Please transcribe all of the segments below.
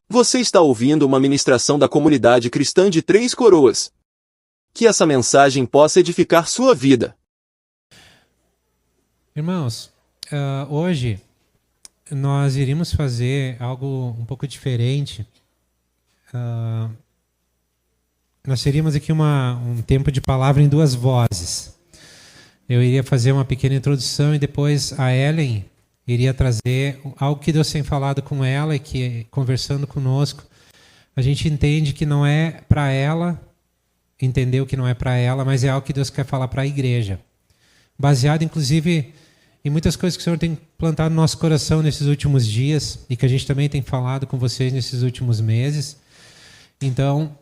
Você está ouvindo uma ministração da comunidade cristã de Três Coroas. Que essa mensagem possa edificar sua vida. Irmãos, hoje nós iríamos fazer algo um pouco diferente. Nós teríamos aqui um tempo de palavra em duas vozes. Eu iria fazer uma pequena introdução e depois a Ellen iria trazer algo que Deus tem falado com ela e que, conversando conosco, a gente entende que não é para ela, entendeu que não é para ela, mas é algo que Deus quer falar para a igreja. Baseado, inclusive, em muitas coisas que o Senhor tem plantado no nosso coração nesses últimos dias e que a gente também tem falado com vocês nesses últimos meses. Então,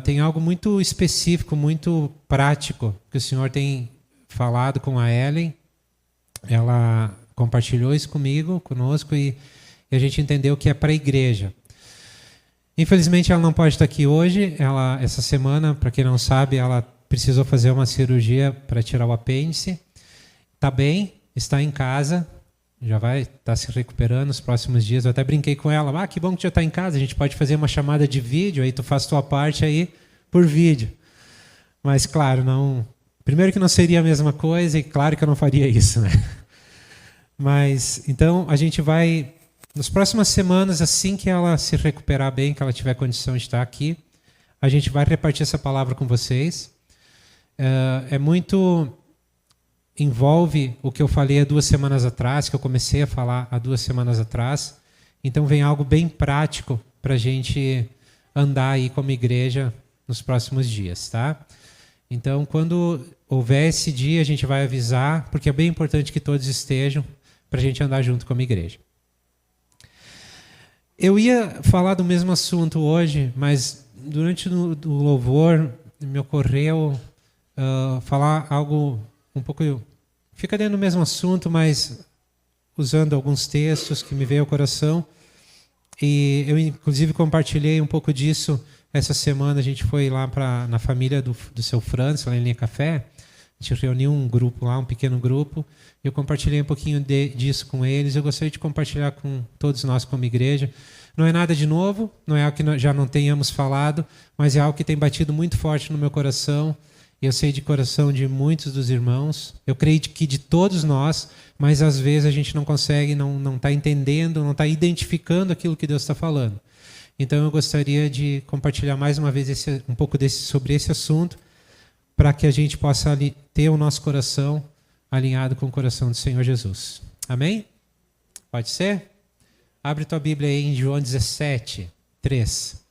tem algo muito específico, muito prático que o Senhor tem falado com a Ellen. Ela compartilhou isso conosco e a gente entendeu que é para a igreja. Infelizmente ela não pode estar aqui hoje. Essa semana, para quem não sabe, ela precisou fazer uma cirurgia para tirar o apêndice. Está bem, está em casa, já vai estar se recuperando nos próximos dias. Eu até brinquei com ela, que bom que já está em casa, a gente pode fazer uma chamada de vídeo, aí tu faz tua parte aí por vídeo. Mas claro, não. Primeiro que não seria a mesma coisa e claro que eu não faria isso, né? Mas, então, a gente vai, nas próximas semanas, assim que ela se recuperar bem, que ela tiver condição de estar aqui, a gente vai repartir essa palavra com vocês. Envolve o que eu falei há 2 semanas atrás, que eu comecei a falar há 2 semanas atrás. Então, vem algo bem prático para a gente andar aí como igreja nos próximos dias, tá? Então, quando houver esse dia, a gente vai avisar, porque é bem importante que todos estejam, para a gente andar junto como igreja. Eu ia falar do mesmo assunto hoje, mas durante o louvor me ocorreu falar algo um pouco... Fica dentro do mesmo assunto, mas usando alguns textos que me veio ao coração. E eu, inclusive, compartilhei um pouco disso essa semana. A gente foi lá na família do seu Francis, lá em Linha Café. A gente reuniu um grupo lá, um pequeno grupo. Eu compartilhei um pouquinho disso com eles. Eu gostaria de compartilhar com todos nós como igreja. Não é nada de novo, não é algo que nós já não tenhamos falado, mas é algo que tem batido muito forte no meu coração. Eu sei de coração de muitos dos irmãos. Eu creio que de todos nós, mas às vezes a gente não consegue, não está entendendo, não está identificando aquilo que Deus está falando. Então eu gostaria de compartilhar mais uma vez um pouco sobre esse assunto, para que a gente possa ter o nosso coração alinhado com o coração do Senhor Jesus. Amém? Pode ser? Abre tua Bíblia aí em João 17, 3.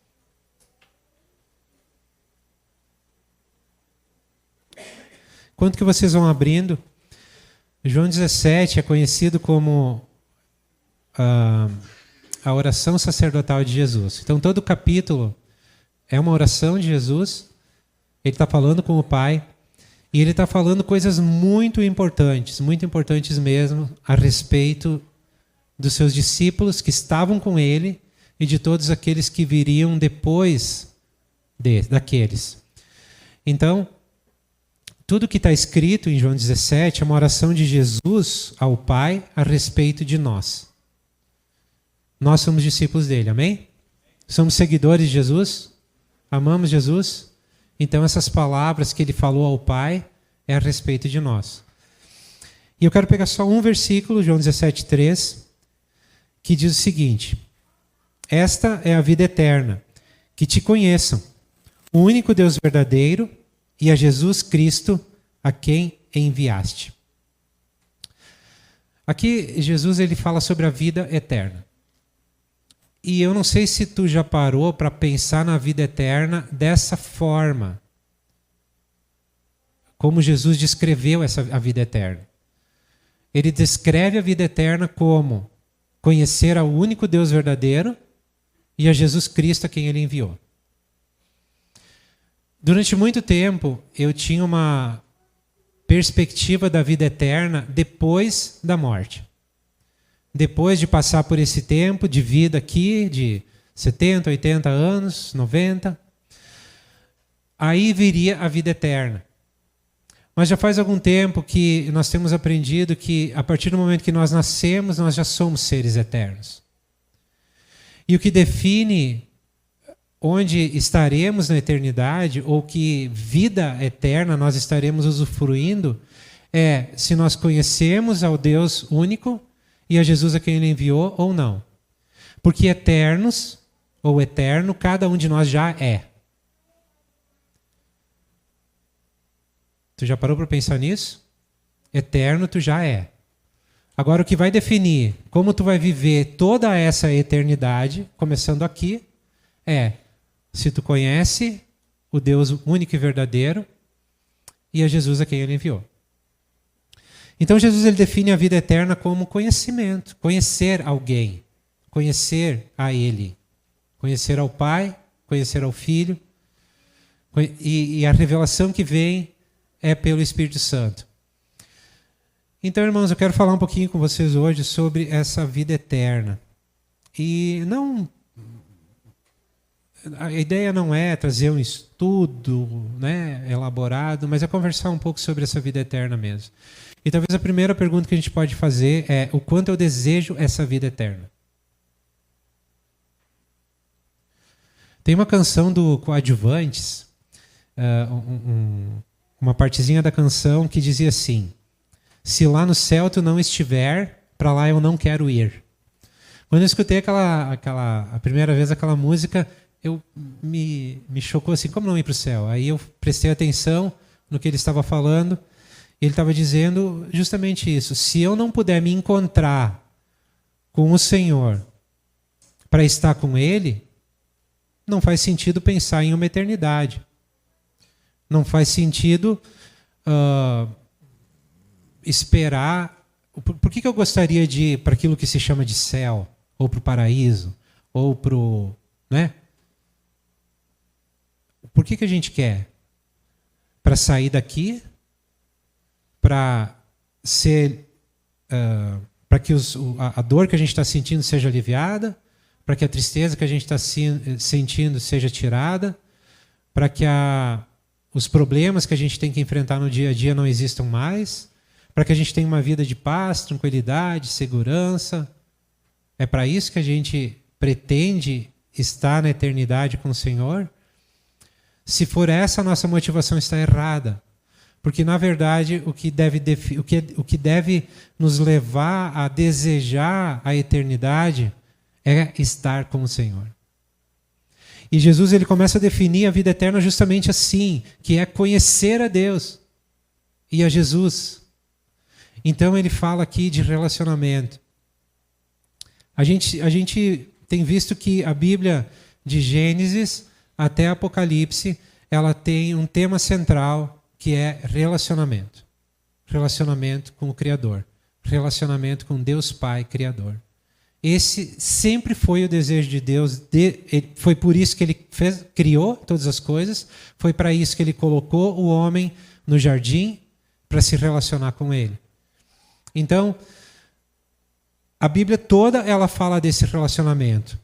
Enquanto que vocês vão abrindo, João 17 é conhecido como a oração sacerdotal de Jesus. Então todo o capítulo é uma oração de Jesus. Ele está falando com o Pai e ele está falando coisas muito importantes mesmo, a respeito dos seus discípulos que estavam com ele e de todos aqueles que viriam depois daqueles. Então, tudo que está escrito em João 17 é uma oração de Jesus ao Pai a respeito de nós. Nós somos discípulos dele, amém? Somos seguidores de Jesus? Amamos Jesus? Então essas palavras que ele falou ao Pai é a respeito de nós. E eu quero pegar só um versículo, João 17, 3, que diz o seguinte: esta é a vida eterna, que te conheçam, o único Deus verdadeiro e a Jesus Cristo, a quem enviaste. Aqui Jesus ele fala sobre a vida eterna. E eu não sei se tu já parou para pensar na vida eterna dessa forma. Como Jesus descreveu a vida eterna. Ele descreve a vida eterna como conhecer ao único Deus verdadeiro e a Jesus Cristo a quem ele enviou. Durante muito tempo, eu tinha uma perspectiva da vida eterna depois da morte. Depois de passar por esse tempo de vida aqui, de 70, 80 anos, 90, aí viria a vida eterna. Mas já faz algum tempo que nós temos aprendido que a partir do momento que nós nascemos, nós já somos seres eternos. E o que define onde estaremos na eternidade, ou que vida eterna nós estaremos usufruindo, é se nós conhecemos ao Deus único e a Jesus a quem Ele enviou ou não. Porque eternos, ou eterno, cada um de nós já é. Tu já parou para pensar nisso? Eterno tu já é. Agora o que vai definir como tu vai viver toda essa eternidade, começando aqui, é se tu conhece o Deus único e verdadeiro e a Jesus a quem Ele enviou. Então Jesus ele define a vida eterna como conhecimento, conhecer alguém, conhecer a Ele, conhecer ao Pai, conhecer ao Filho, e a revelação que vem é pelo Espírito Santo. Então, irmãos, eu quero falar um pouquinho com vocês hoje sobre essa vida eterna. E não... A ideia não é trazer um estudo, né, elaborado, mas é conversar um pouco sobre essa vida eterna mesmo. E talvez a primeira pergunta que a gente pode fazer é o quanto eu desejo essa vida eterna. Tem uma canção do Coadjuvantes, uma partezinha da canção que dizia assim: se lá no céu tu não estiver, para lá eu não quero ir. Quando eu escutei a primeira vez aquela música, me chocou assim, como não ir para o céu? Aí eu prestei atenção no que ele estava falando. Ele estava dizendo justamente isso. Se eu não puder me encontrar com o Senhor para estar com Ele, não faz sentido pensar em uma eternidade. Não faz sentido esperar. Por que eu gostaria de ir para aquilo que se chama de céu, ou para o paraíso, ou para o... né? Por que a gente quer? Para sair daqui, para ser, para que a dor que a gente está sentindo seja aliviada, para que a tristeza que a gente está sentindo seja tirada, para que os problemas que a gente tem que enfrentar no dia a dia não existam mais, para que a gente tenha uma vida de paz, tranquilidade, segurança. É para isso que a gente pretende estar na eternidade com o Senhor? Se for essa a nossa motivação, está errada. Porque, na verdade, o que deve nos levar a desejar a eternidade é estar com o Senhor. E Jesus ele começa a definir a vida eterna justamente assim, que é conhecer a Deus e a Jesus. Então ele fala aqui de relacionamento. A gente tem visto que a Bíblia, de Gênesis até Apocalipse, ela tem um tema central que é relacionamento. Relacionamento com o Criador. Relacionamento com Deus Pai Criador. Esse sempre foi o desejo de Deus. Foi por isso que Ele criou todas as coisas. Foi para isso que Ele colocou o homem no jardim, para se relacionar com Ele. Então, a Bíblia toda ela fala desse relacionamento.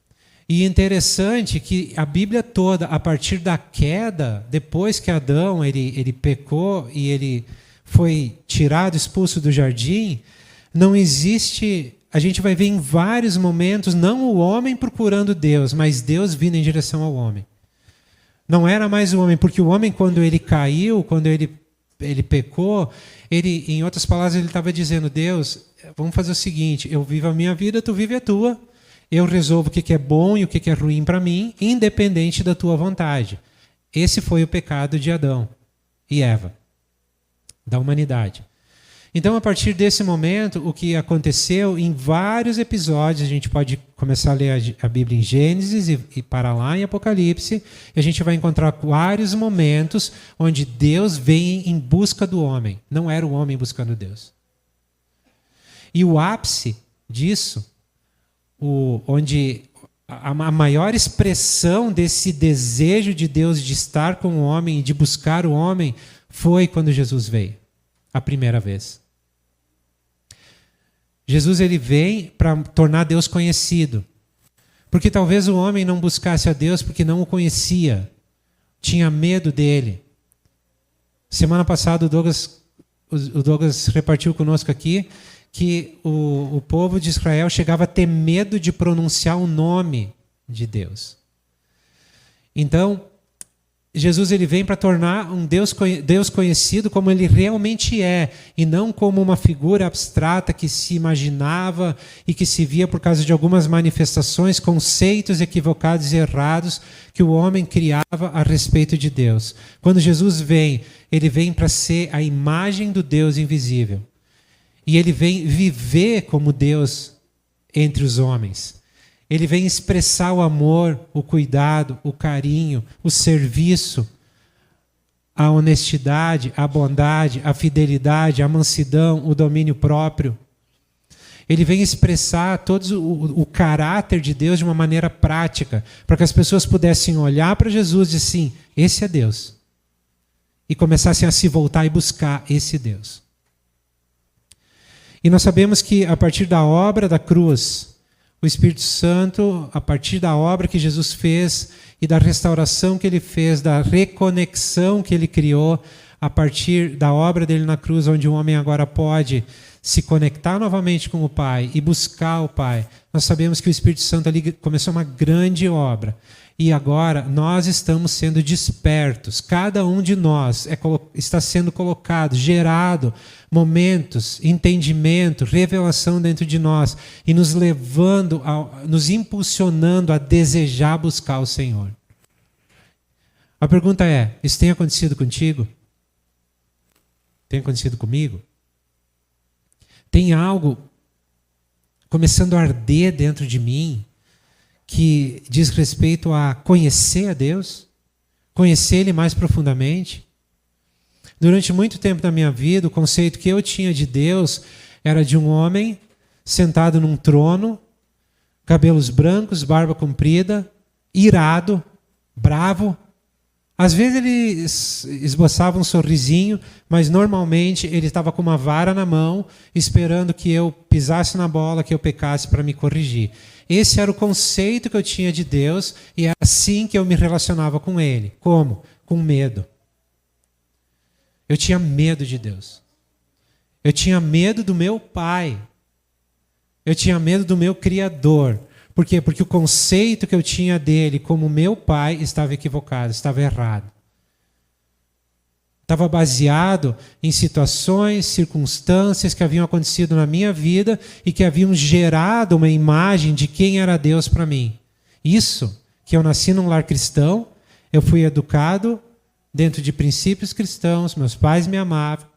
E é interessante que a Bíblia toda, a partir da queda, depois que Adão ele pecou e ele foi tirado, expulso do jardim, não existe... A gente vai ver em vários momentos, não o homem procurando Deus, mas Deus vindo em direção ao homem. Não era mais o homem, porque o homem, quando ele caiu, quando ele pecou, em outras palavras, ele estava dizendo: Deus, vamos fazer o seguinte, eu vivo a minha vida, tu vive a tua. Eu resolvo o que é bom e o que é ruim para mim, independente da tua vontade. Esse foi o pecado de Adão e Eva, da humanidade. Então, a partir desse momento, o que aconteceu em vários episódios, a gente pode começar a ler a Bíblia em Gênesis e parar lá em Apocalipse, e a gente vai encontrar vários momentos onde Deus vem em busca do homem. Não era o homem buscando Deus. E o ápice disso, onde a maior expressão desse desejo de Deus de estar com o homem e de buscar o homem, foi quando Jesus veio. A primeira vez. Jesus ele vem para tornar Deus conhecido. Porque talvez o homem não buscasse a Deus porque não o conhecia. Tinha medo dele. Semana passada o Douglas o Douglas repartiu conosco aqui, que o povo de Israel chegava a ter medo de pronunciar o nome de Deus. Então, Jesus ele vem para tornar um Deus conhecido como ele realmente é, e não como uma figura abstrata que se imaginava e que se via por causa de algumas manifestações, conceitos equivocados e errados que o homem criava a respeito de Deus. Quando Jesus vem, ele vem para ser a imagem do Deus invisível. E ele vem viver como Deus entre os homens. Ele vem expressar o amor, o cuidado, o carinho, o serviço, a honestidade, a bondade, a fidelidade, a mansidão, o domínio próprio. Ele vem expressar todo o caráter de Deus de uma maneira prática, para que as pessoas pudessem olhar para Jesus e dizer assim, esse é Deus. E começassem a se voltar e buscar esse Deus. E nós sabemos que a partir da obra da cruz, o Espírito Santo, a partir da obra que Jesus fez e da restauração que ele fez, da reconexão que ele criou, a partir da obra dele na cruz, onde o homem agora pode se conectar novamente com o Pai e buscar o Pai, nós sabemos que o Espírito Santo ali começou uma grande obra. E agora nós estamos sendo despertos, cada um de nós está sendo colocado, gerado momentos, entendimento, revelação dentro de nós e nos levando, nos impulsionando a desejar buscar o Senhor. A pergunta é, isso tem acontecido contigo? Tem acontecido comigo? Tem algo começando a arder dentro de mim que diz respeito a conhecer a Deus, conhecer Ele mais profundamente? Durante muito tempo da minha vida, o conceito que eu tinha de Deus era de um homem sentado num trono, cabelos brancos, barba comprida, irado, bravo. Às vezes ele esboçava um sorrisinho, mas normalmente ele estava com uma vara na mão, esperando que eu pisasse na bola, que eu pecasse para me corrigir. Esse era o conceito que eu tinha de Deus e é assim que eu me relacionava com Ele. Como? Com medo. Eu tinha medo de Deus. Eu tinha medo do meu Pai. Eu tinha medo do meu Criador. Por quê? Porque o conceito que eu tinha dele como meu Pai estava equivocado, estava errado. Estava baseado em situações, circunstâncias que haviam acontecido na minha vida e que haviam gerado uma imagem de quem era Deus para mim. Isso, que eu nasci num lar cristão, eu fui educado dentro de princípios cristãos, meus pais me amavam,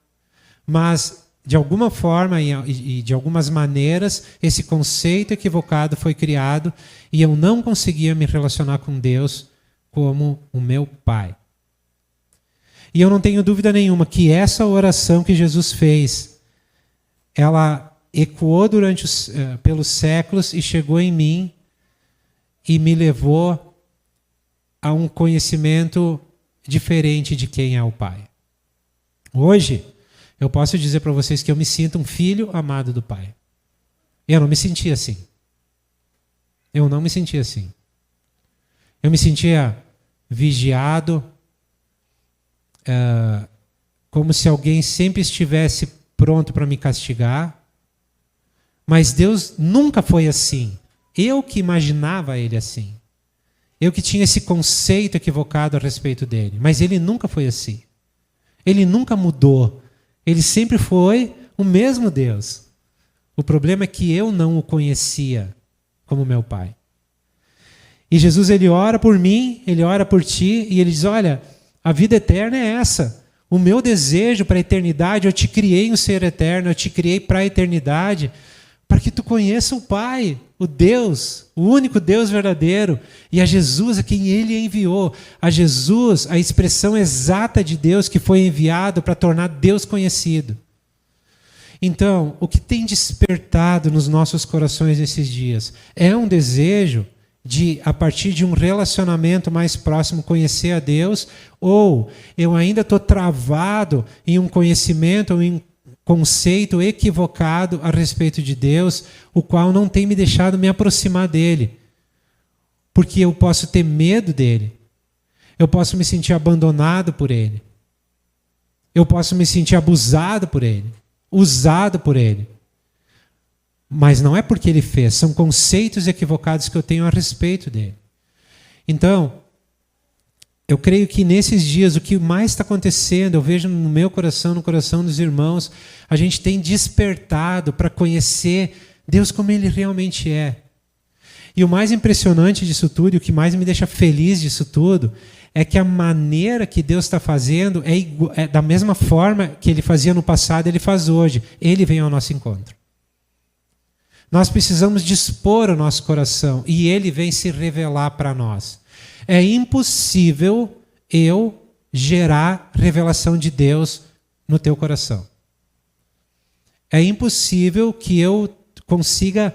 mas de alguma forma e de algumas maneiras, esse conceito equivocado foi criado e eu não conseguia me relacionar com Deus como o meu Pai. E eu não tenho dúvida nenhuma que essa oração que Jesus fez, ela ecoou pelos séculos e chegou em mim e me levou a um conhecimento diferente de quem é o Pai. Hoje, eu posso dizer para vocês que eu me sinto um filho amado do Pai. Eu não me sentia assim. Eu não me sentia assim. Eu me sentia vigiado, como se alguém sempre estivesse pronto para me castigar. Mas Deus nunca foi assim. Eu que imaginava Ele assim. Eu que tinha esse conceito equivocado a respeito dele. Mas Ele nunca foi assim. Ele nunca mudou. Ele sempre foi o mesmo Deus. O problema é que eu não o conhecia como meu Pai. E Jesus, Ele ora por mim, Ele ora por ti, e Ele diz, olha, a vida eterna é essa. O meu desejo para a eternidade, eu te criei um ser eterno, eu te criei para a eternidade, para que tu conheça o Pai, o Deus, o único Deus verdadeiro, e a Jesus a quem Ele enviou. A Jesus, a expressão exata de Deus que foi enviado para tornar Deus conhecido. Então, o que tem despertado nos nossos corações nesses dias é um desejo de, a partir de um relacionamento mais próximo, conhecer a Deus, ou eu ainda estou travado em um conhecimento ou em um conceito equivocado a respeito de Deus, o qual não tem me deixado me aproximar dele, porque eu posso ter medo dele, eu posso me sentir abandonado por ele. Eu posso me sentir abusado por ele, usado por ele. Mas não é porque ele fez, são conceitos equivocados que eu tenho a respeito dele. Então, eu creio que nesses dias o que mais está acontecendo, eu vejo no meu coração, no coração dos irmãos, a gente tem despertado para conhecer Deus como Ele realmente é. E o mais impressionante disso tudo, e o que mais me deixa feliz disso tudo, é que a maneira que Deus está fazendo é da mesma forma que Ele fazia no passado, Ele faz hoje. Ele vem ao nosso encontro. Nós precisamos dispor o nosso coração e Ele vem se revelar para nós. É impossível eu gerar revelação de Deus no teu coração. É impossível que eu consiga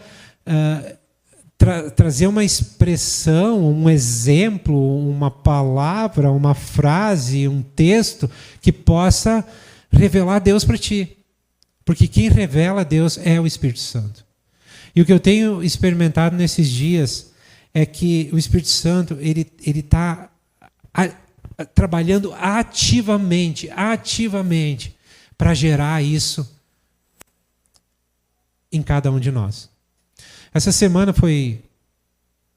trazer uma expressão, um exemplo, uma palavra, uma frase, um texto que possa revelar Deus para ti. Porque quem revela Deus é o Espírito Santo. E o que eu tenho experimentado nesses dias é que o Espírito Santo ele está trabalhando ativamente para gerar isso em cada um de nós. Essa semana foi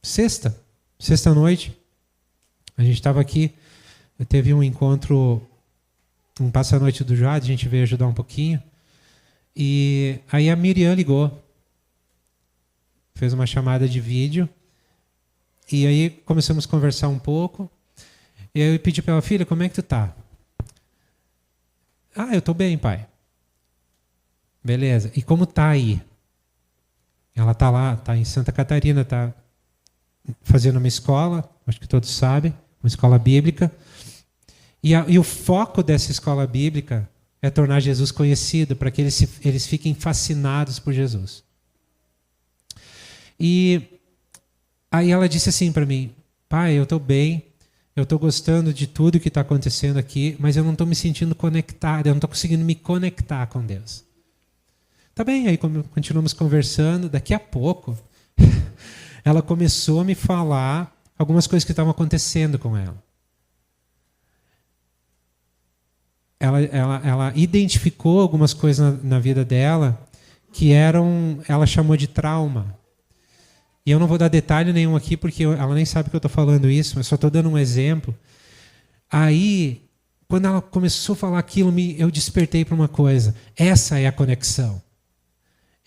sexta noite, a gente estava aqui, teve um encontro, um passa-noite do Jade, a gente veio ajudar um pouquinho, e aí a Miriam ligou, fez uma chamada de vídeo, e aí começamos a conversar um pouco, e aí eu pedi para ela, filha, como é que tu tá? Ah, eu estou bem, pai. Beleza, e como tá aí? Ela está lá, está em Santa Catarina, está fazendo uma escola, acho que todos sabem, uma escola bíblica, e o foco dessa escola bíblica é tornar Jesus conhecido, para que eles fiquem fascinados por Jesus. E aí ela disse assim para mim, pai, eu estou bem, eu estou gostando de tudo que está acontecendo aqui, mas eu não estou me sentindo conectada, eu não estou conseguindo me conectar com Deus. Tá bem, aí continuamos conversando, daqui a pouco ela começou a me falar algumas coisas que estavam acontecendo com ela. Ela identificou algumas coisas na vida dela que ela chamou de trauma. E eu não vou dar detalhe nenhum aqui, porque ela nem sabe que eu estou falando isso, mas só estou dando um exemplo. Aí, quando ela começou a falar aquilo, eu despertei para uma coisa. Essa é a conexão.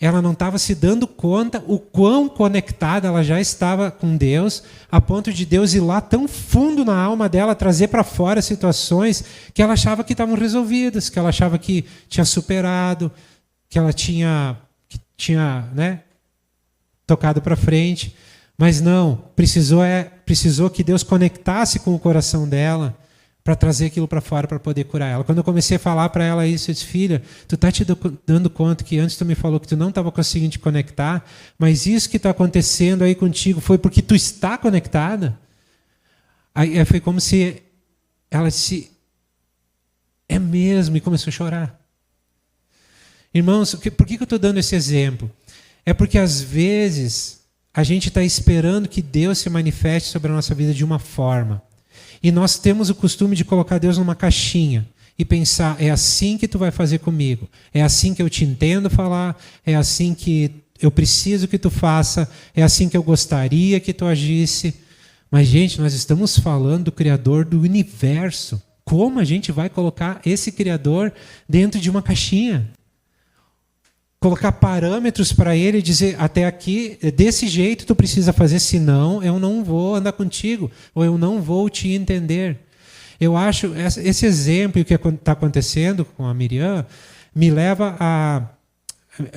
Ela não estava se dando conta o quão conectada ela já estava com Deus, a ponto de Deus ir lá tão fundo na alma dela, trazer para fora situações que ela achava que estavam resolvidas, que ela achava que tinha superado, que ela tinha tocado para frente. Mas não, precisou que Deus conectasse com o coração dela para trazer aquilo para fora, para poder curar ela. Quando eu comecei a falar para ela isso, eu disse, filha, tu está te dando conta que antes tu me falou que tu não estava conseguindo te conectar, mas isso que está acontecendo aí contigo foi porque tu está conectada? Aí foi como se ela disse, é mesmo, e começou a chorar. Irmãos, por que eu estou dando esse exemplo? É porque às vezes a gente está esperando que Deus se manifeste sobre a nossa vida de uma forma. E nós temos o costume de colocar Deus numa caixinha e pensar, é assim que tu vai fazer comigo, é assim que eu te entendo falar, é assim que eu preciso que tu faça, é assim que eu gostaria que tu agisse. Mas, gente, nós estamos falando do Criador do universo. Como a gente vai colocar esse Criador dentro de uma caixinha? Colocar parâmetros para ele e dizer, até aqui, desse jeito tu precisa fazer, senão eu não vou andar contigo, ou eu não vou te entender. Eu acho, esse exemplo que está acontecendo com a Miriam,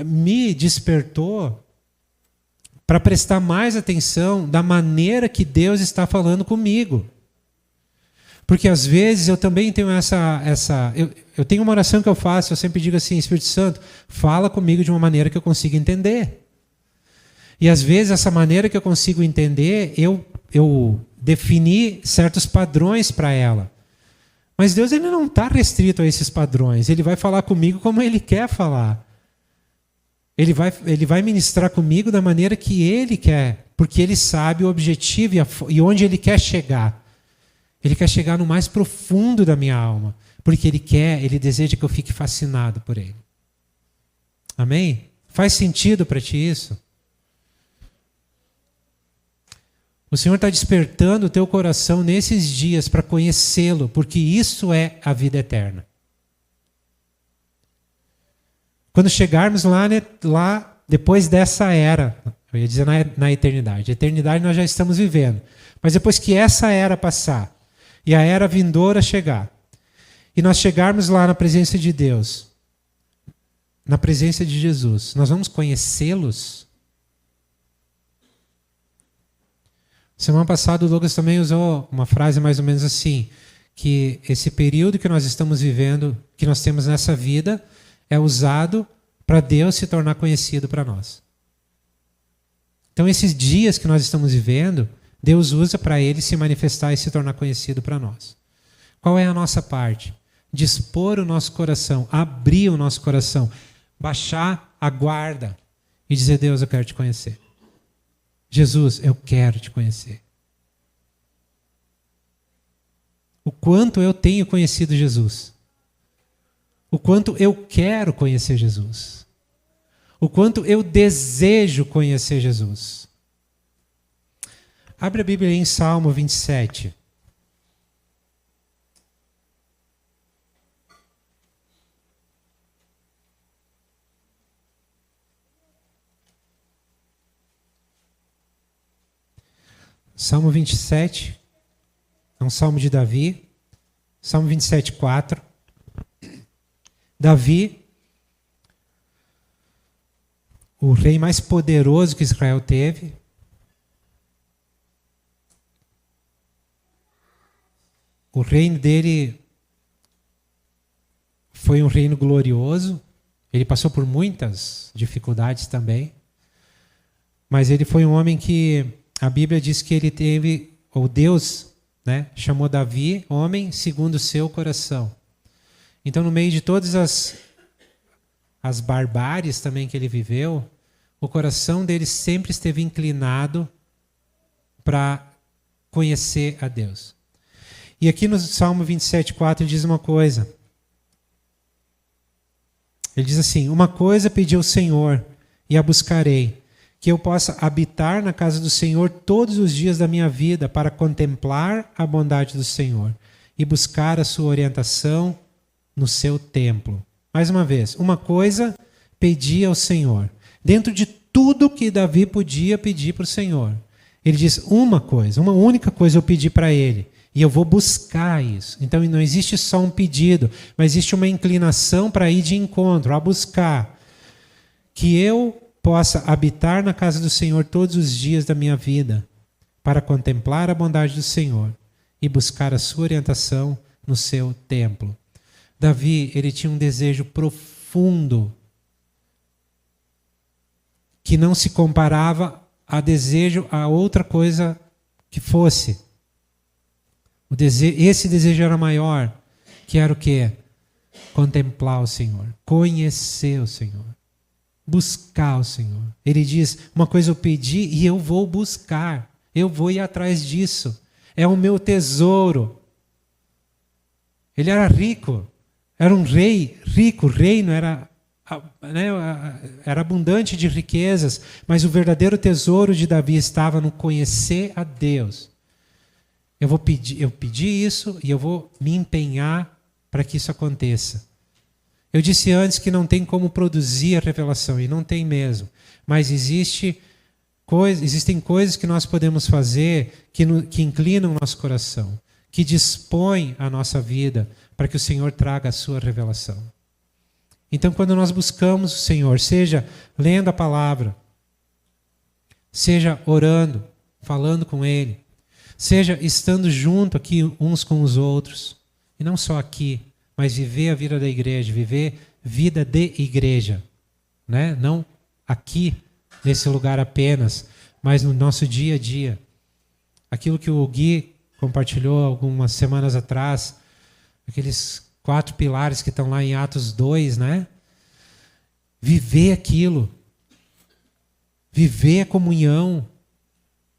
me despertou para prestar mais atenção da maneira que Deus está falando comigo. Porque às vezes eu também tenho eu tenho uma oração que eu faço, eu sempre digo assim, Espírito Santo, fala comigo de uma maneira que eu consiga entender. E às vezes essa maneira que eu consigo entender, eu defini certos padrões para ela. Mas Deus ele não está restrito a esses padrões, Ele vai falar comigo como Ele quer falar. Ele vai ministrar comigo da maneira que Ele quer, porque Ele sabe o objetivo e onde Ele quer chegar. Ele quer chegar no mais profundo da minha alma. porque Ele deseja que eu fique fascinado por Ele. Amém? Faz sentido para ti isso? O Senhor está despertando o teu coração nesses dias para conhecê-lo, porque isso é a vida eterna. Quando chegarmos lá depois dessa era, eu ia dizer na eternidade. A eternidade nós já estamos vivendo. Mas depois que essa era passar e a era vindoura chegar, e nós chegarmos lá na presença de Deus, na presença de Jesus, nós vamos conhecê-los? Semana passada o Douglas também usou uma frase mais ou menos assim, que esse período que nós estamos vivendo, que nós temos nessa vida, é usado para Deus se tornar conhecido para nós. Então esses dias que nós estamos vivendo, Deus usa para Ele se manifestar e se tornar conhecido para nós. Qual é a nossa parte? Dispor o nosso coração, abrir o nosso coração, baixar a guarda e dizer: Deus, eu quero te conhecer. Jesus, eu quero te conhecer. O quanto eu tenho conhecido Jesus. O quanto eu quero conhecer Jesus. O quanto eu desejo conhecer Jesus. Abre a Bíblia em Salmo 27. Salmo 27, é um salmo de Davi. Salmo 27, 4. Davi, o rei mais poderoso que Israel teve, o reino dele foi um reino glorioso. Ele passou por muitas dificuldades também, mas ele foi um homem que a Bíblia diz que ele teve, ou Deus, né, chamou Davi homem segundo o seu coração. Então, no meio de todas as barbáries também que ele viveu, o coração dele sempre esteve inclinado para conhecer a Deus. E aqui no Salmo 27,4 ele diz uma coisa. Ele diz assim: uma coisa pedi ao Senhor e a buscarei, que eu possa habitar na casa do Senhor todos os dias da minha vida, para contemplar a bondade do Senhor e buscar a sua orientação no seu templo. Mais uma vez, uma coisa pedi ao Senhor. Dentro de tudo que Davi podia pedir para o Senhor, ele diz uma coisa, uma única coisa eu pedi para ele, e eu vou buscar isso. Então não existe só um pedido, mas existe uma inclinação para ir de encontro, a buscar. Que eu possa habitar na casa do Senhor todos os dias da minha vida, para contemplar a bondade do Senhor e buscar a sua orientação no seu templo. Davi, ele tinha um desejo profundo que não se comparava a desejo a outra coisa que fosse. Esse desejo era maior, que era o quê? Contemplar o Senhor, conhecer o Senhor, buscar o Senhor. Ele diz, uma coisa eu pedi e eu vou buscar, eu vou ir atrás disso, é o meu tesouro. Ele era rico, era um rei rico, o reino era abundante de riquezas, mas o verdadeiro tesouro de Davi estava no conhecer a Deus. Eu pedi isso e eu vou me empenhar para que isso aconteça. Eu disse antes que não tem como produzir a revelação, e não tem mesmo, mas existem coisas que nós podemos fazer que inclinam o nosso coração, que dispõem a nossa vida para que o Senhor traga a sua revelação. Então, quando nós buscamos o Senhor, seja lendo a palavra, seja orando, falando com Ele, seja estando junto aqui uns com os outros, e não só aqui, mas viver a vida da igreja, viver vida de igreja, né? Não aqui, nesse lugar apenas, mas no nosso dia a dia. Aquilo que o Gui compartilhou algumas semanas atrás, aqueles 4 pilares que estão lá em Atos 2, né? Viver aquilo, viver a comunhão,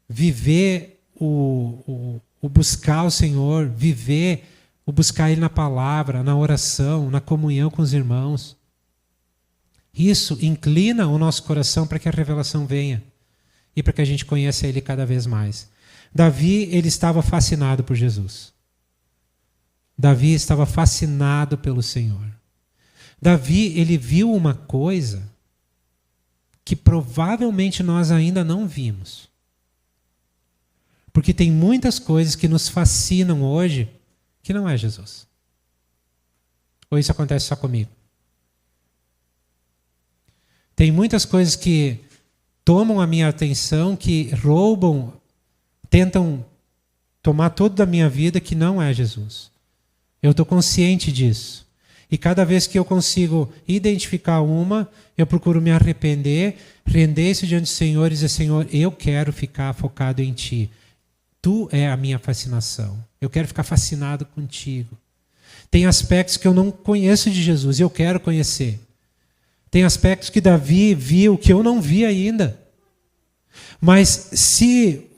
viver o buscar o Senhor, viver o buscar Ele na palavra, na oração, na comunhão com os irmãos. Isso inclina o nosso coração para que a revelação venha e para que a gente conheça Ele cada vez mais. Davi, ele estava fascinado por Jesus. Davi estava fascinado pelo Senhor. Davi, ele viu uma coisa que provavelmente nós ainda não vimos. Porque tem muitas coisas que nos fascinam hoje que não é Jesus. Ou isso acontece só comigo? Tem muitas coisas que tomam a minha atenção, que roubam, tentam tomar tudo da minha vida que não é Jesus. Eu estou consciente disso. E cada vez que eu consigo identificar uma, eu procuro me arrepender, render-se diante do Senhor e dizer: Senhor, eu quero ficar focado em Ti. Tu é a minha fascinação. Eu quero ficar fascinado contigo. Tem aspectos que eu não conheço de Jesus e eu quero conhecer. Tem aspectos que Davi viu que eu não vi ainda. Mas se,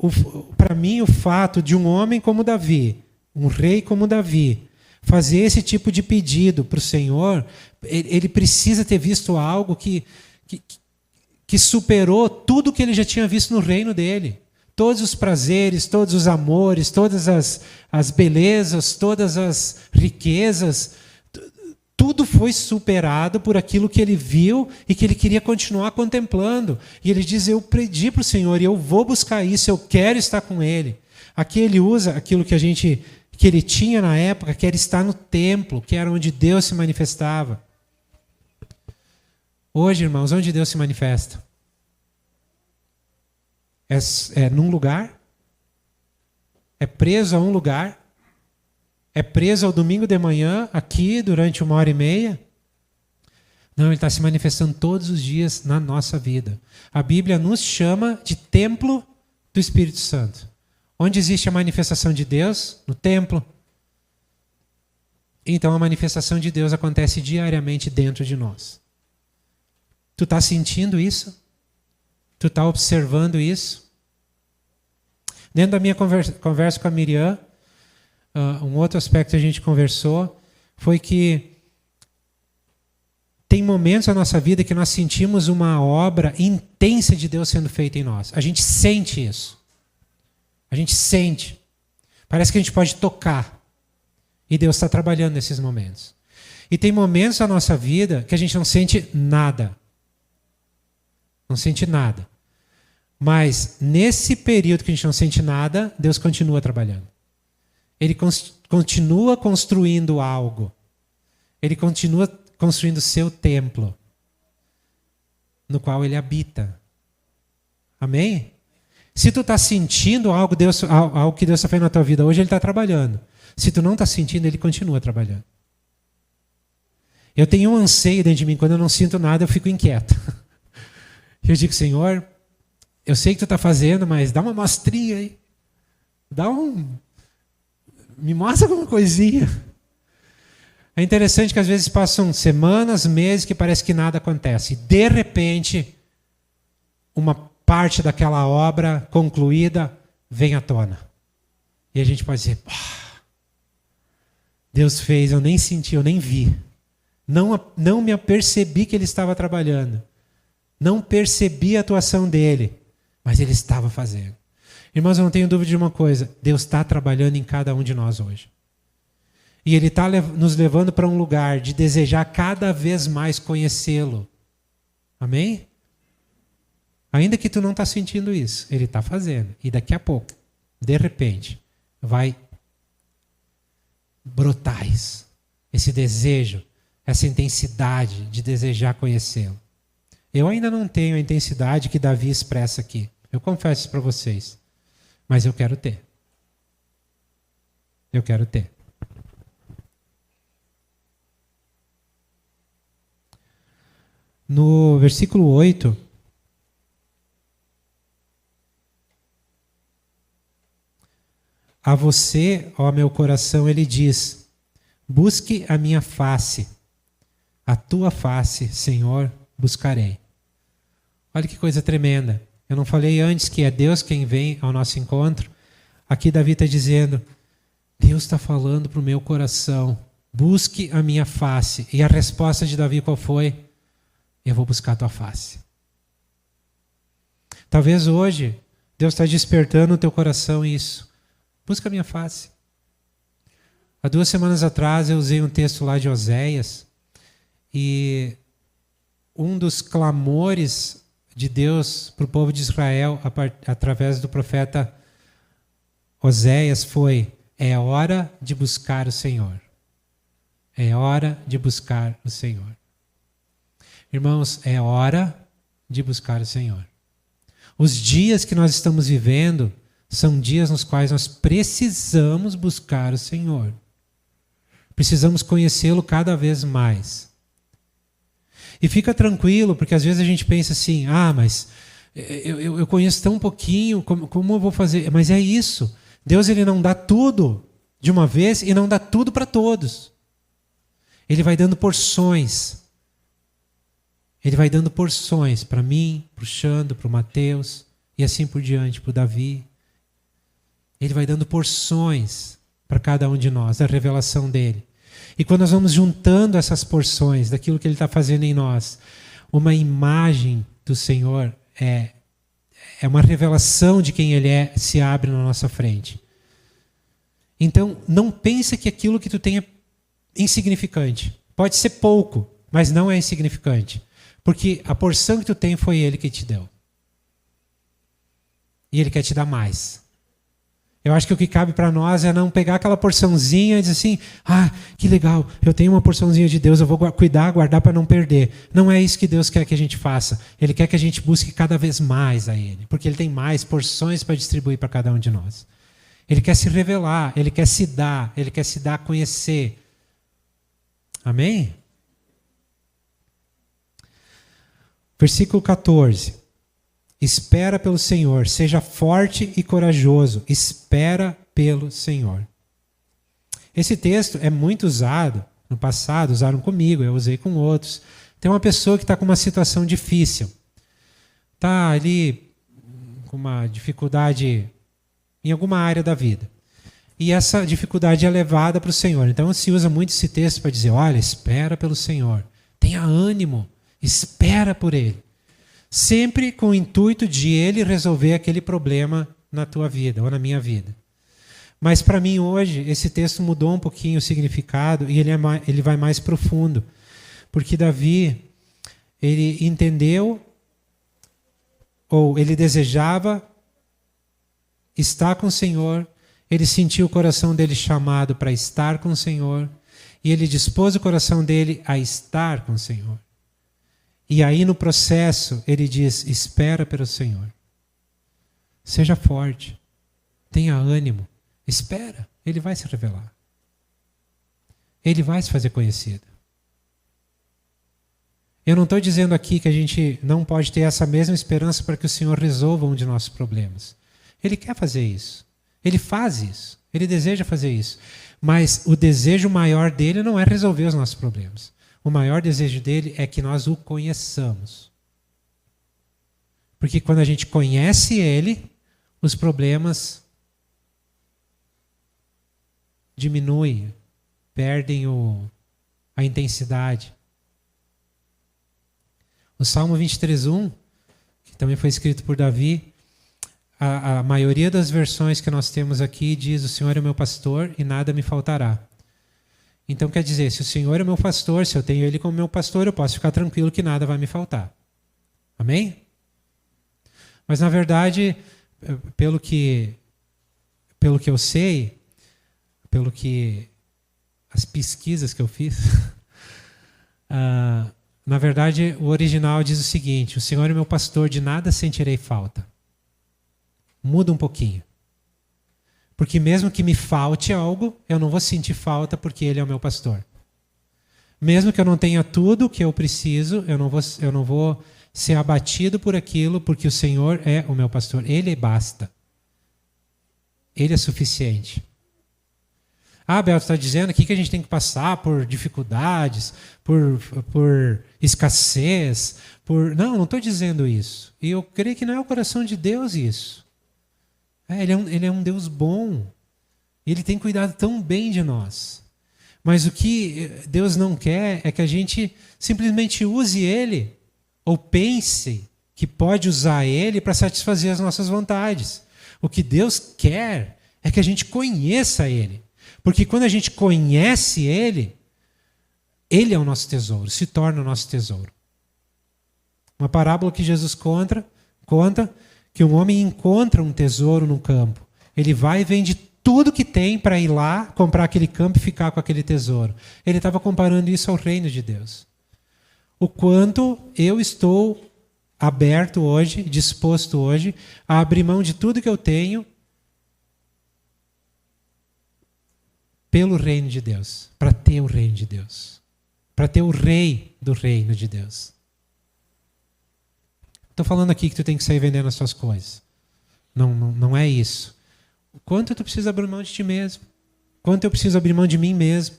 para mim, o fato de um homem como Davi, um rei como Davi, fazer esse tipo de pedido para o Senhor, ele precisa ter visto algo que superou tudo que ele já tinha visto no reino dele. Todos os prazeres, todos os amores, todas as belezas, todas as riquezas, tudo foi superado por aquilo que ele viu e que ele queria continuar contemplando. E ele diz: eu pedi para o Senhor e eu vou buscar isso, eu quero estar com Ele. Aqui ele usa aquilo que ele tinha na época, que era estar no templo, que era onde Deus se manifestava. Hoje, irmãos, onde Deus se manifesta? É num lugar? É preso a um lugar? É preso ao domingo de manhã, aqui, durante 1h30? Não, Ele está se manifestando todos os dias na nossa vida. A Bíblia nos chama de templo do Espírito Santo. Onde existe a manifestação de Deus? No templo. Então a manifestação de Deus acontece diariamente dentro de nós. Tu está sentindo isso? Tu está observando isso? Dentro da minha conversa com a Miriam, um outro aspecto que a gente conversou foi que tem momentos na nossa vida que nós sentimos uma obra intensa de Deus sendo feita em nós. A gente sente isso. A gente sente. Parece que a gente pode tocar. E Deus está trabalhando nesses momentos. E tem momentos na nossa vida que a gente não sente nada. Não sente nada. Mas nesse período que a gente não sente nada, Deus continua trabalhando. Ele continua construindo algo. Ele continua construindo o seu templo, no qual Ele habita. Amém? Se tu está sentindo algo que Deus está fazendo na tua vida hoje, Ele está trabalhando. Se tu não está sentindo, Ele continua trabalhando. Eu tenho um anseio dentro de mim, quando eu não sinto nada, eu fico inquieto. Eu digo: Senhor, eu sei que tu está fazendo, mas dá uma mostrinha aí. Me mostra alguma coisinha. É interessante que às vezes passam semanas, meses, que parece que nada acontece. E de repente, uma parte daquela obra concluída vem à tona. E a gente pode dizer: Deus fez, eu nem senti, eu nem vi. Não me apercebi que Ele estava trabalhando. Não percebi a atuação dEle, mas Ele estava fazendo. Irmãos, eu não tenho dúvida de uma coisa: Deus está trabalhando em cada um de nós hoje. E Ele está nos levando para um lugar de desejar cada vez mais conhecê-lo. Amém? Ainda que tu não está sentindo isso, Ele está fazendo. E daqui a pouco, de repente, vai brotar isso. Esse desejo, essa intensidade de desejar conhecê-lo. Eu ainda não tenho a intensidade que Davi expressa aqui. Eu confesso para vocês. Mas eu quero ter. Eu quero ter. No versículo 8, a você, ó meu coração, ele diz: busque a minha face, a tua face, Senhor, buscarei. Olha que coisa tremenda. Eu não falei antes que é Deus quem vem ao nosso encontro. Aqui Davi está dizendo: Deus está falando para o meu coração, busque a minha face. E a resposta de Davi qual foi? Eu vou buscar a tua face. Talvez hoje Deus está despertando no teu coração isso. Busca a minha face. Há 2 semanas atrás eu usei um texto lá de Oséias e um dos clamores de Deus para o povo de Israel através do profeta Oséias foi: é hora de buscar o Senhor. É hora de buscar o Senhor. Irmãos, é hora de buscar o Senhor. Os dias que nós estamos vivendo são dias nos quais nós precisamos buscar o Senhor. Precisamos conhecê-lo cada vez mais. E fica tranquilo, porque às vezes a gente pensa assim, mas eu conheço tão pouquinho, como eu vou fazer? Mas é isso. Deus ele não dá tudo de uma vez e não dá tudo para todos. Ele vai dando porções. Ele vai dando porções para mim, para o Xando, para o Mateus e assim por diante, para o Davi. Ele vai dando porções para cada um de nós, a revelação dele. E quando nós vamos juntando essas porções daquilo que ele está fazendo em nós, uma imagem do Senhor é uma revelação de quem ele é, se abre na nossa frente. Então, não pense que aquilo que tu tem é insignificante. Pode ser pouco, mas não é insignificante. Porque a porção que tu tem foi ele que te deu. E ele quer te dar mais. Eu acho que o que cabe para nós é não pegar aquela porçãozinha e dizer assim, que legal, eu tenho uma porçãozinha de Deus, eu vou cuidar, guardar para não perder. Não é isso que Deus quer que a gente faça. Ele quer que a gente busque cada vez mais a Ele, porque Ele tem mais porções para distribuir para cada um de nós. Ele quer se revelar, Ele quer se dar a conhecer. Amém? Versículo 14. Espera pelo Senhor, seja forte e corajoso. Espera pelo Senhor. Esse texto é muito usado no passado, usaram comigo, eu usei com outros. Tem uma pessoa que está com uma situação difícil. Está ali com uma dificuldade em alguma área da vida. E essa dificuldade é levada para o Senhor. Então se usa muito esse texto para dizer, olha, espera pelo Senhor. Tenha ânimo, espera por Ele. Sempre com o intuito de Ele resolver aquele problema na tua vida ou na minha vida. Mas para mim hoje, esse texto mudou um pouquinho o significado e ele vai mais profundo. Porque Davi, ele entendeu, ou ele desejava estar com o Senhor, ele sentiu o coração dele chamado para estar com o Senhor, e ele dispôs o coração dele a estar com o Senhor. E aí no processo ele diz, espera pelo Senhor. Seja forte, tenha ânimo, espera, Ele vai se revelar. Ele vai se fazer conhecido. Eu não estou dizendo aqui que a gente não pode ter essa mesma esperança para que o Senhor resolva um de nossos problemas. Ele quer fazer isso. Ele faz isso. Ele deseja fazer isso. Mas o desejo maior dele não é resolver os nossos problemas. O maior desejo dele é que nós o conheçamos. Porque quando a gente conhece ele, os problemas diminuem, perdem a intensidade. O Salmo 23:1, que também foi escrito por Davi, a maioria das versões que nós temos aqui diz, o Senhor é meu pastor e nada me faltará. Então quer dizer, se o Senhor é meu pastor, se eu tenho Ele como meu pastor, eu posso ficar tranquilo que nada vai me faltar. Amém? Mas na verdade, pelo que eu sei, pelo que as pesquisas que eu fiz, na verdade o original diz o seguinte, o Senhor é meu pastor, de nada sentirei falta. Muda um pouquinho. Porque mesmo que me falte algo, eu não vou sentir falta porque Ele é o meu pastor. Mesmo que eu não tenha tudo o que eu preciso, eu não vou ser abatido por aquilo, porque o Senhor é o meu pastor. Ele basta. Ele é suficiente. Bel, você está dizendo aqui que a gente tem que passar por dificuldades, por escassez, Não estou dizendo isso. E eu creio que não é o coração de Deus isso. Ele é um Deus bom. Ele tem cuidado tão bem de nós. Mas o que Deus não quer é que a gente simplesmente use Ele ou pense que pode usar Ele para satisfazer as nossas vontades. O que Deus quer é que a gente conheça Ele. Porque quando a gente conhece Ele, Ele é o nosso tesouro, se torna o nosso tesouro. Uma parábola que Jesus conta que um homem encontra um tesouro no campo. Ele vai e vende tudo que tem para ir lá, comprar aquele campo e ficar com aquele tesouro. Ele estava comparando isso ao reino de Deus. O quanto eu estou aberto hoje, disposto hoje, a abrir mão de tudo que eu tenho pelo reino de Deus, para ter o reino de Deus, para ter o rei do reino de Deus. Estou falando aqui que tu tem que sair vendendo as suas coisas. Não é isso. O quanto tu precisa abrir mão de ti mesmo, quanto eu preciso abrir mão de mim mesmo,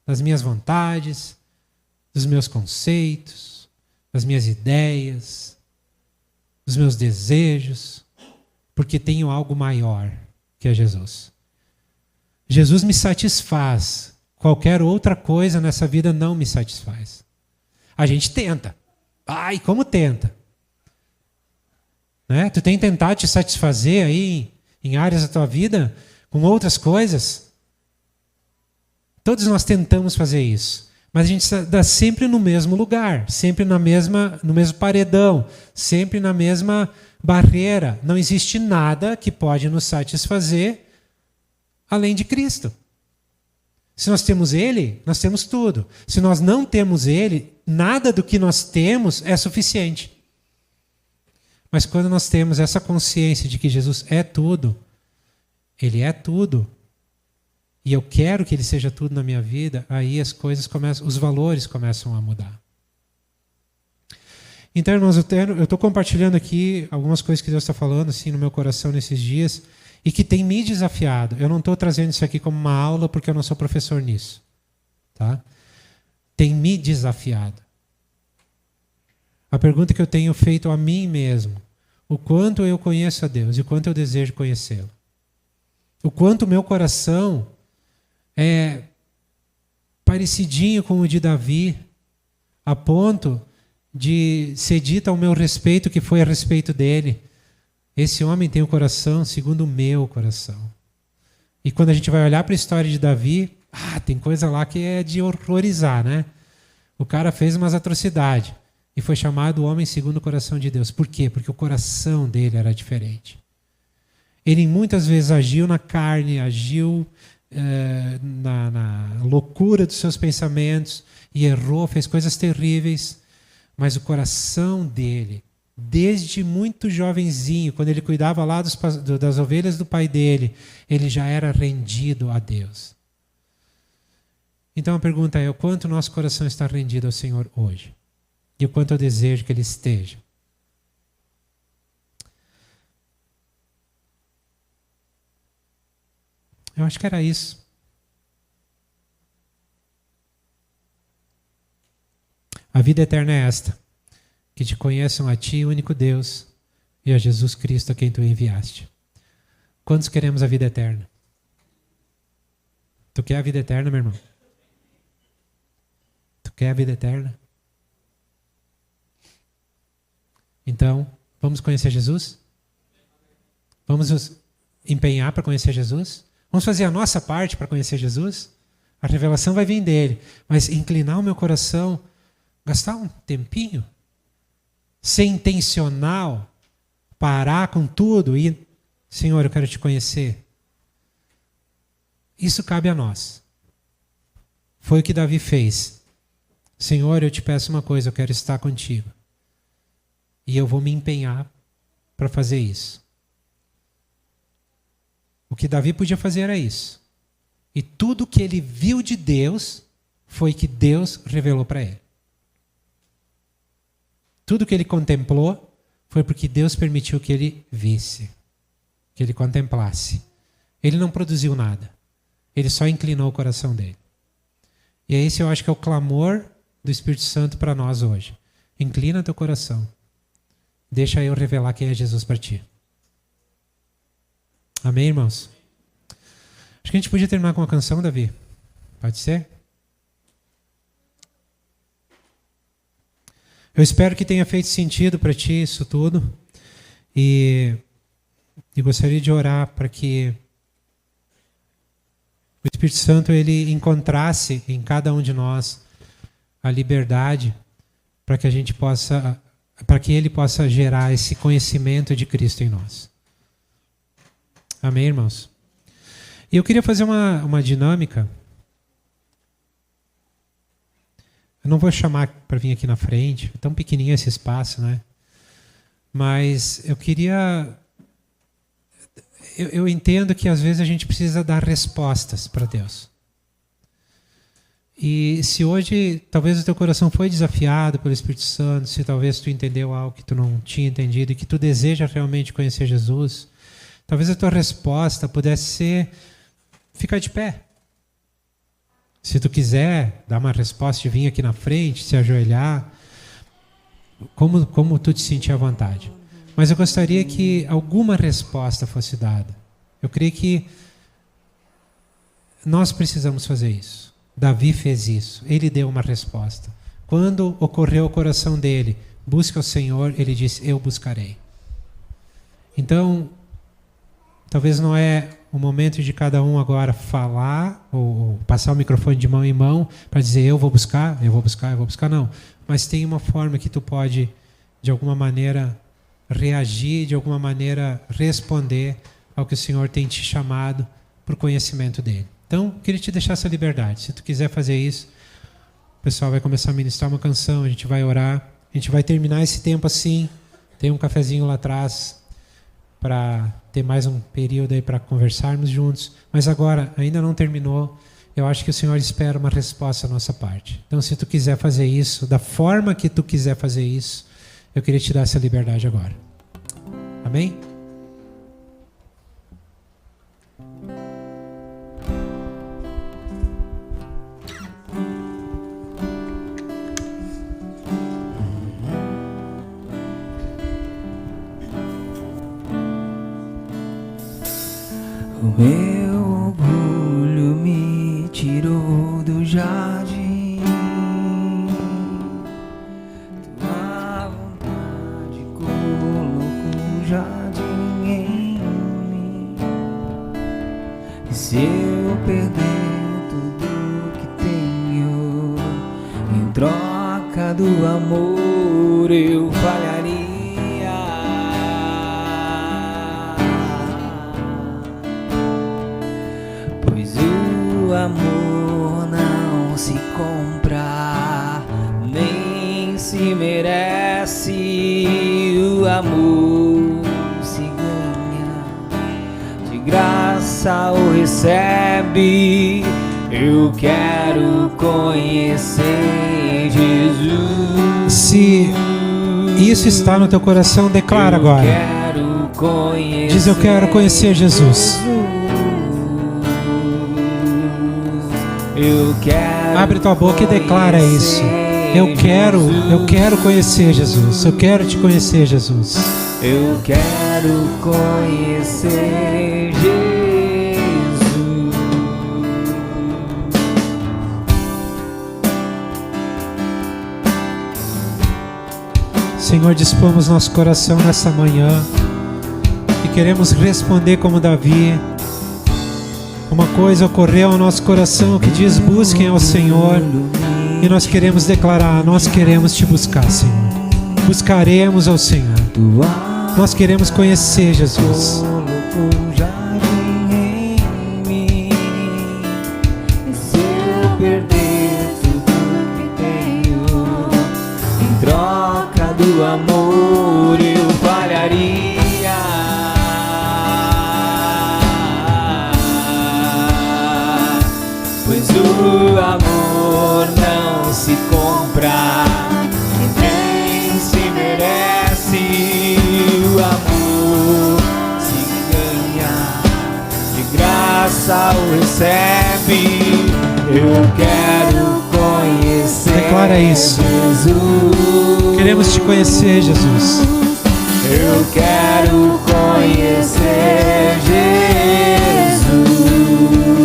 das minhas vontades, dos meus conceitos, das minhas ideias, dos meus desejos, porque tenho algo maior que é Jesus. Jesus me satisfaz. Qualquer outra coisa nessa vida não me satisfaz. A gente tenta. Ai, como tenta? Né? Tu tem tentado te satisfazer aí em áreas da tua vida com outras coisas? Todos nós tentamos fazer isso. Mas a gente está sempre no mesmo lugar, sempre no mesmo paredão, sempre na mesma barreira. Não existe nada que pode nos satisfazer além de Cristo. Se nós temos Ele, nós temos tudo. Se nós não temos Ele, nada do que nós temos é suficiente. Mas quando nós temos essa consciência de que Jesus é tudo, Ele é tudo, e eu quero que Ele seja tudo na minha vida, aí as coisas começam, os valores começam a mudar. Então, irmãos, eu estou compartilhando aqui algumas coisas que Deus está falando assim, no meu coração nesses dias, e que tem me desafiado. Eu não estou trazendo isso aqui como uma aula porque eu não sou professor nisso. Tá? Tem me desafiado. A pergunta que eu tenho feito a mim mesmo: o quanto eu conheço a Deus e o quanto eu desejo conhecê-lo? O quanto o meu coração é parecidinho com o de Davi, a ponto de ser dito ao meu respeito que foi a respeito dele: esse homem tem o coração segundo o meu coração. E quando a gente vai olhar para a história de Davi, tem coisa lá que é de horrorizar, né? O cara fez umas atrocidades e foi chamado homem segundo o coração de Deus. Por quê? Porque o coração dele era diferente. Ele muitas vezes agiu na carne, agiu na loucura dos seus pensamentos e errou, fez coisas terríveis, mas o coração dele, desde muito jovenzinho, quando ele cuidava lá das ovelhas do pai dele, ele já era rendido a Deus. Então a pergunta é: o quanto nosso coração está rendido ao Senhor hoje? E o quanto eu desejo que Ele esteja? Eu acho que era isso. A vida eterna é esta: que te conheçam a Ti, o único Deus, e a Jesus Cristo, a quem Tu enviaste. Quantos queremos a vida eterna? Tu quer a vida eterna, meu irmão? Tu quer a vida eterna? Então, vamos conhecer Jesus? Vamos nos empenhar para conhecer Jesus? Vamos fazer a nossa parte para conhecer Jesus? A revelação vai vir dele, mas inclinar o meu coração, gastar um tempinho, ser intencional, parar com tudo e: Senhor, eu quero te conhecer. Isso cabe a nós. Foi o que Davi fez. Senhor, eu te peço uma coisa, eu quero estar contigo. E eu vou me empenhar para fazer isso. O que Davi podia fazer era isso. E tudo que ele viu de Deus foi que Deus revelou para ele. Tudo que ele contemplou foi porque Deus permitiu que ele visse, que ele contemplasse. Ele não produziu nada. Ele só inclinou o coração dele. E esse eu acho que é o clamor do Espírito Santo para nós hoje. Inclina teu coração. Deixa eu revelar quem é Jesus para ti. Amém, irmãos? Acho que a gente podia terminar com uma canção, Davi. Pode ser? Eu espero que tenha feito sentido para ti isso tudo. E gostaria de orar para que o Espírito Santo ele encontrasse em cada um de nós a liberdade para que a gente possa, para que ele possa gerar esse conhecimento de Cristo em nós. Amém, irmãos? E eu queria fazer uma dinâmica. Eu não vou chamar para vir aqui na frente, é tão pequenininho esse espaço, né? Mas eu queria... Eu entendo que às vezes a gente precisa dar respostas para Deus. E se hoje talvez o teu coração foi desafiado pelo Espírito Santo, se talvez tu entendeu algo que tu não tinha entendido e que tu deseja realmente conhecer Jesus, talvez a tua resposta pudesse ser ficar de pé. Se tu quiser dar uma resposta de vir aqui na frente, se ajoelhar, como tu te sentir à vontade. Mas eu gostaria que alguma resposta fosse dada. Eu creio que nós precisamos fazer isso. Davi fez isso. Ele deu uma resposta. Quando ocorreu ao coração dele, busca o Senhor, ele disse, eu buscarei. Então, talvez não é o momento de cada um agora falar ou passar o microfone de mão em mão para dizer eu vou buscar, não. Mas tem uma forma que tu pode, de alguma maneira, reagir, de alguma maneira responder ao que o Senhor tem te chamado para o conhecimento dele. Então, eu queria te deixar essa liberdade. Se tu quiser fazer isso, o pessoal vai começar a ministrar uma canção, a gente vai orar, a gente vai terminar esse tempo assim, tem um cafezinho lá atrás para ter mais um período aí para conversarmos juntos. Mas agora, ainda não terminou, eu acho que o Senhor espera uma resposta da nossa parte. Então, se tu quiser fazer isso, da forma que tu quiser fazer isso, eu queria te dar essa liberdade agora. Amém? O meu orgulho me tirou do jardim, tua vontade colocou um jardim em mim. E se eu perder tudo que tenho em troca do amor, eu falharia. O amor não se compra, nem se merece. O amor se ganha, de graça ou recebe. Eu quero conhecer Jesus. Se isso está no teu coração, declara agora. Diz, eu quero conhecer Jesus. Abre tua boca e declara isso. Eu quero conhecer Jesus. Eu quero te conhecer, Jesus. Eu quero conhecer Jesus. Senhor, dispomos nosso coração nessa manhã e queremos responder como Davi. Uma coisa ocorreu ao nosso coração que diz, busquem ao Senhor. E nós queremos declarar, nós queremos te buscar, Senhor. Buscaremos ao Senhor. Nós queremos conhecer Jesus. Se eu perder tudo que tenho em troca do amor, eu falharia. Pois o amor não se compra, nem se merece. O amor se ganha, de graça o recebe. Eu quero conhecer. Declara isso. Jesus. Queremos te conhecer, Jesus. Eu quero conhecer Jesus.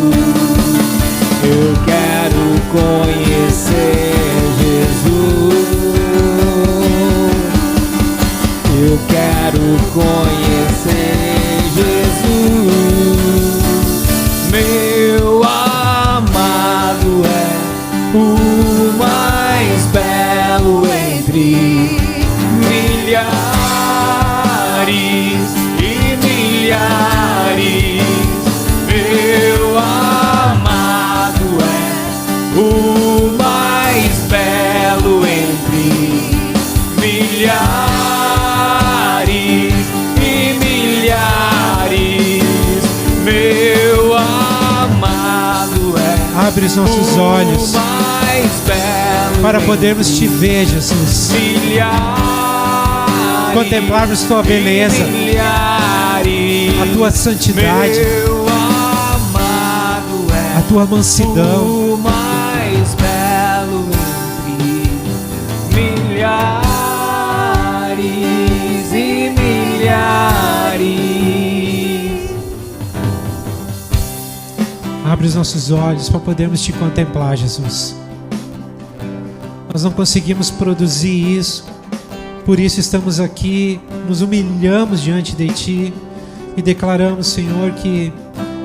Abre os nossos olhos para podermos te ver, Jesus. Contemplarmos tua beleza, a tua santidade, a tua mansidão. O mais belo entre milhares e milhares. Abre os nossos olhos para podermos te contemplar, Jesus. Nós não conseguimos produzir isso, por isso estamos aqui, nos humilhamos diante de Ti e declaramos, Senhor, que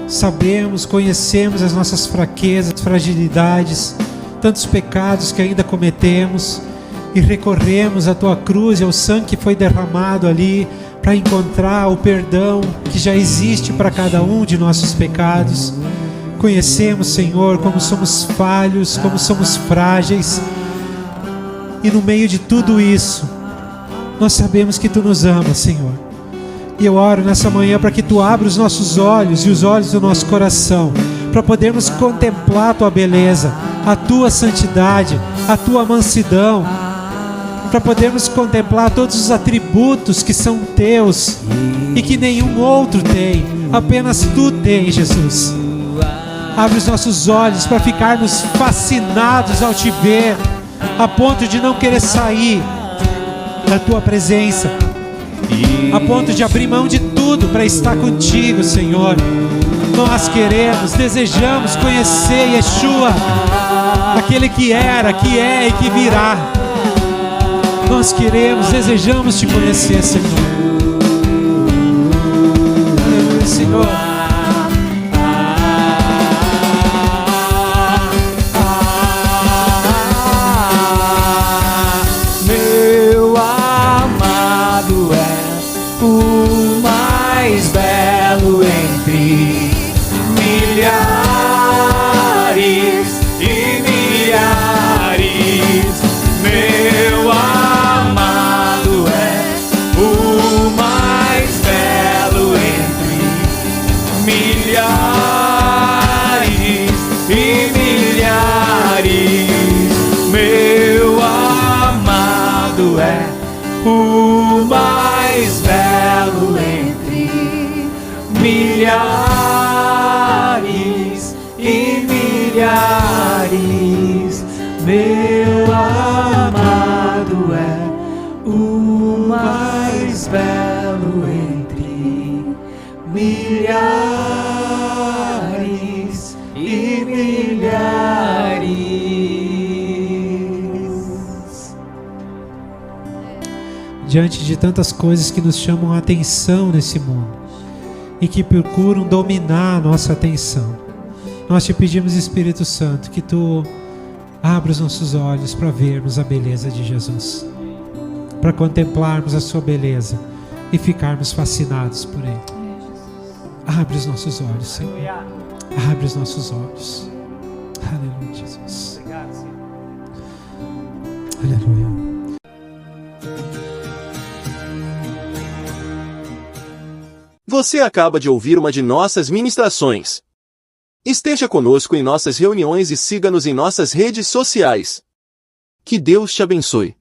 sabemos, conhecemos as nossas fraquezas, fragilidades, tantos pecados que ainda cometemos, e recorremos à Tua cruz e ao sangue que foi derramado ali para encontrar o perdão que já existe para cada um de nossos pecados. Conhecemos, Senhor, como somos falhos, como somos frágeis, e no meio de tudo isso, nós sabemos que Tu nos amas, Senhor. E eu oro nessa manhã para que Tu abra os nossos olhos e os olhos do nosso coração, para podermos contemplar a Tua beleza, a Tua santidade, a Tua mansidão, para podermos contemplar todos os atributos que são Teus e que nenhum outro tem, apenas Tu tens, Jesus. Abre os nossos olhos para ficarmos fascinados ao Te ver, a ponto de não querer sair da Tua presença, a ponto de abrir mão de tudo para estar contigo, Senhor. Nós queremos, desejamos conhecer Yeshua, aquele que era, que é e que virá. Nós queremos, desejamos Te conhecer, Senhor. Aleluia, Senhor. Milhares e milhares, meu amado é o mais belo entre milhares e milhares. Diante de tantas coisas que nos chamam a atenção nesse mundo e que procuram dominar a nossa atenção, nós Te pedimos, Espírito Santo, que Tu abra os nossos olhos para vermos a beleza de Jesus, para contemplarmos a Sua beleza e ficarmos fascinados por Ele. Abre os nossos olhos, Senhor. Abre os nossos olhos. Aleluia, Jesus. Aleluia. Você acaba de ouvir uma de nossas ministrações. Esteja conosco em nossas reuniões e siga-nos em nossas redes sociais. Que Deus te abençoe.